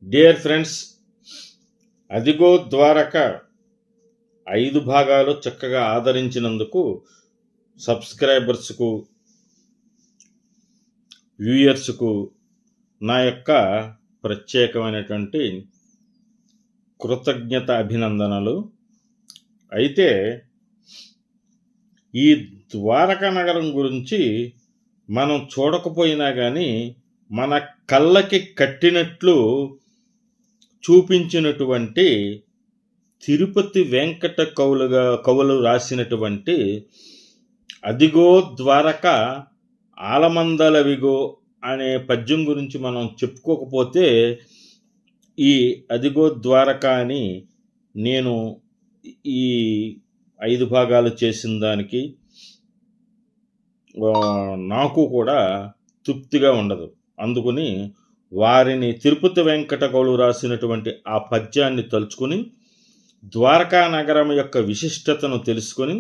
Dear friends, అదిగో ద్వారక 5 భాగాలు చక్కగా ఆదరించినందుకు సబ్స్క్రైబర్స్కు, వ్యూయర్స్కు నా యొక్క ప్రత్యేకమైనటువంటి కృతజ్ఞత అభినందనలు. అయితే ఈ ద్వారక నగరం గురించి మనం చూడకపోయినా కానీ మన కళ్ళకి కట్టినట్లు చూపించినటువంటి తిరుపతి వెంకట కవులు రాసినటువంటి అదిగో ద్వారక ఆలమందలవిగో అనే పద్యం గురించి మనం చెప్పుకోకపోతే ఈ అదిగో ద్వారక అని నేను ఈ 5 భాగాలు చేసిన దానికి నాకు కూడా తృప్తిగా ఉండదు. అందుకని వారిని తిరుపతి వెంకట కవులు రాసినటువంటి ఆ పద్యాన్ని తలుచుకుని ద్వారకా నగరం యొక్క విశిష్టతను తెలుసుకొని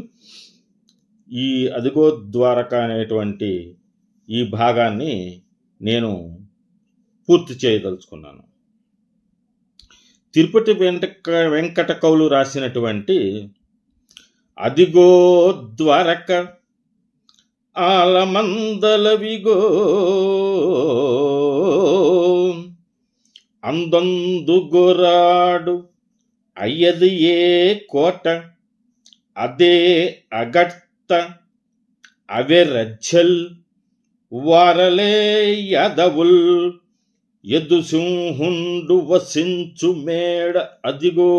ఈ అదిగో ద్వారక అనేటువంటి ఈ భాగాన్ని నేను పూర్తి చేయదలుచుకున్నాను. తిరుపతి వెంకట కవులు రాసినటువంటి అదిగో ద్వారక ఆలమందలవిగో అందందు గోరాడు అయ్యది ఏ కోట అదే అగట్త అవే రజ్జల్ వారలే యదవుల్ ఎదు సింహుండు వసించు మేడ అదిగో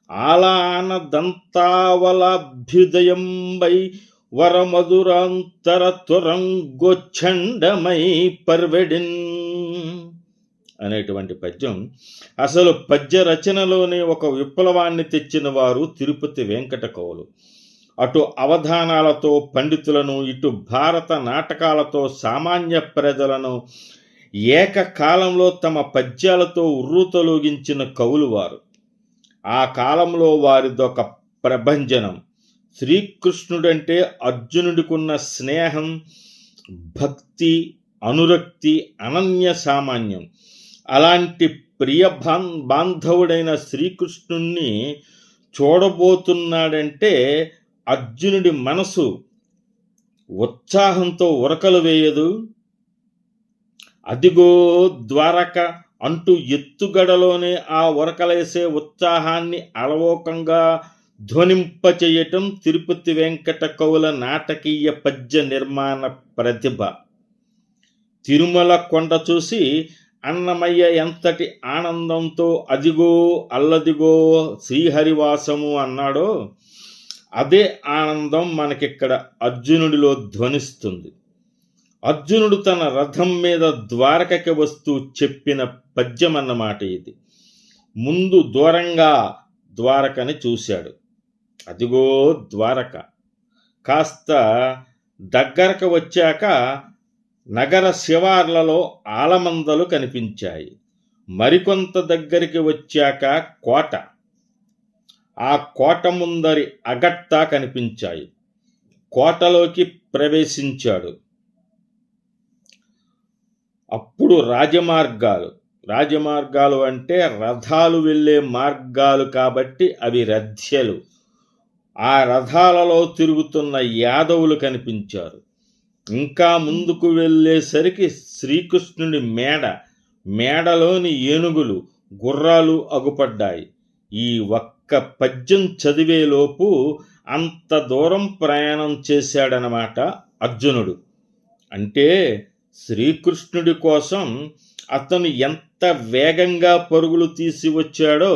ఆలానదంతావలాభ్యుదయంబై వరమధురాంతర తురంగొచ్చండమై పర్వెడిన్ అనేటువంటి పద్యం. అసలు పద్య రచనలోనే ఒక విప్లవాన్ని తెచ్చిన వారు తిరుపతి వెంకట కవులు. అటు అవధానాలతో పండితులను, ఇటు భారత నాటకాలతో సామాన్య ప్రజలను ఏకకాలంలో తమ పద్యాలతో ఉర్రూతలూగించిన కవులు వారు. ఆ కాలంలో వారిదొక ప్రభంజనం. శ్రీకృష్ణుడంటే అర్జునుడికున్న స్నేహం, భక్తి, అనురక్తి అనన్య సామాన్యం. అలాంటి ప్రియ బాంధవుడైన శ్రీకృష్ణుణ్ణి చూడబోతున్నాడంటే అర్జునుడి మనసు ఉత్సాహంతో ఉరకలు వేయదు. అదిగో ద్వారక అంటూ ఎత్తుగడలోనే ఆ ఉరకలేసే ఉత్సాహాన్ని అలవోకంగా ధ్వనింపచేయటం తిరుపతి వెంకట కవుల నాటకీయ పద్య నిర్మాణ ప్రతిభ. తిరుమల కొండ చూసి అన్నమయ్య ఎంతటి ఆనందంతో అదిగో అల్లదిగో శ్రీహరివాసము అన్నాడో అదే ఆనందం మనకిక్కడ అర్జునుడిలో ధ్వనిస్తుంది. అర్జునుడు తన రథం మీద ద్వారకకి వస్తూ చెప్పిన పద్యం అన్నమాట ఇది. ముందు దూరంగా ద్వారకని చూశాడు. అదిగో ద్వారక. కాస్త దగ్గరకు వచ్చాక నగర శివార్లలో ఆలమందలు కనిపించాయి. మరికొంత దగ్గరికి వచ్చాక కోట, ఆ కోట ముందరి అగట్టా కనిపించాయి. కోటలోకి ప్రవేశించాడు. అప్పుడు రాజమార్గాలు అంటే రథాలు వెళ్ళే మార్గాలు కాబట్టి అవి రథ్యలు. ఆ రథాలలో తిరుగుతున్న యాదవులు కనిపించారు. ఇంకా ముందుకు వెళ్ళేసరికి శ్రీకృష్ణుడి మేడలోని ఏనుగులు, గుర్రాలు అగుపడ్డాయి. ఈ ఒక్క పద్యం చదివేలోపు అంత దూరం ప్రయాణం చేశాడనమాట అర్జునుడు. అంటే శ్రీకృష్ణుడి కోసం అతను ఎంత వేగంగా పరుగులు తీసి వచ్చాడో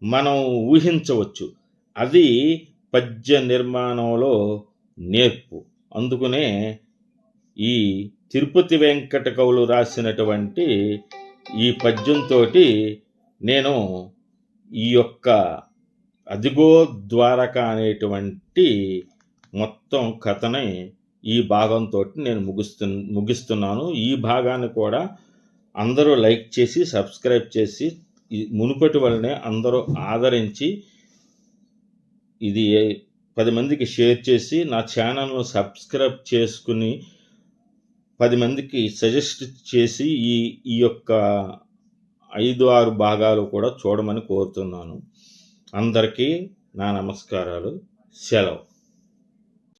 మనం ఊహించవచ్చు. అది పద్య నిర్మాణంలో నేర్పు. అందుకనే ఈ తిరుపతి వెంకట కవులు రాసినటువంటి ఈ పద్యంతో నేను ఈ యొక్క అదిగో ద్వారక అనేటువంటి మొత్తం కథని ఈ భాగంతో నేను ముగిస్తున్నాను. ఈ భాగాన్ని కూడా అందరూ లైక్ చేసి సబ్స్క్రైబ్ చేసి మునుపటి వల్లనే అందరూ ఆదరించి ఇది 10 మందికి షేర్ చేసి నా ఛానల్ను సబ్స్క్రైబ్ చేసుకుని 10 మందికి సజెస్ట్ చేసి ఈ యొక్క 5-6 భాగాలు కూడా చూడమని కోరుతున్నాను. అందరికీ నా నమస్కారాలు. సెలవు.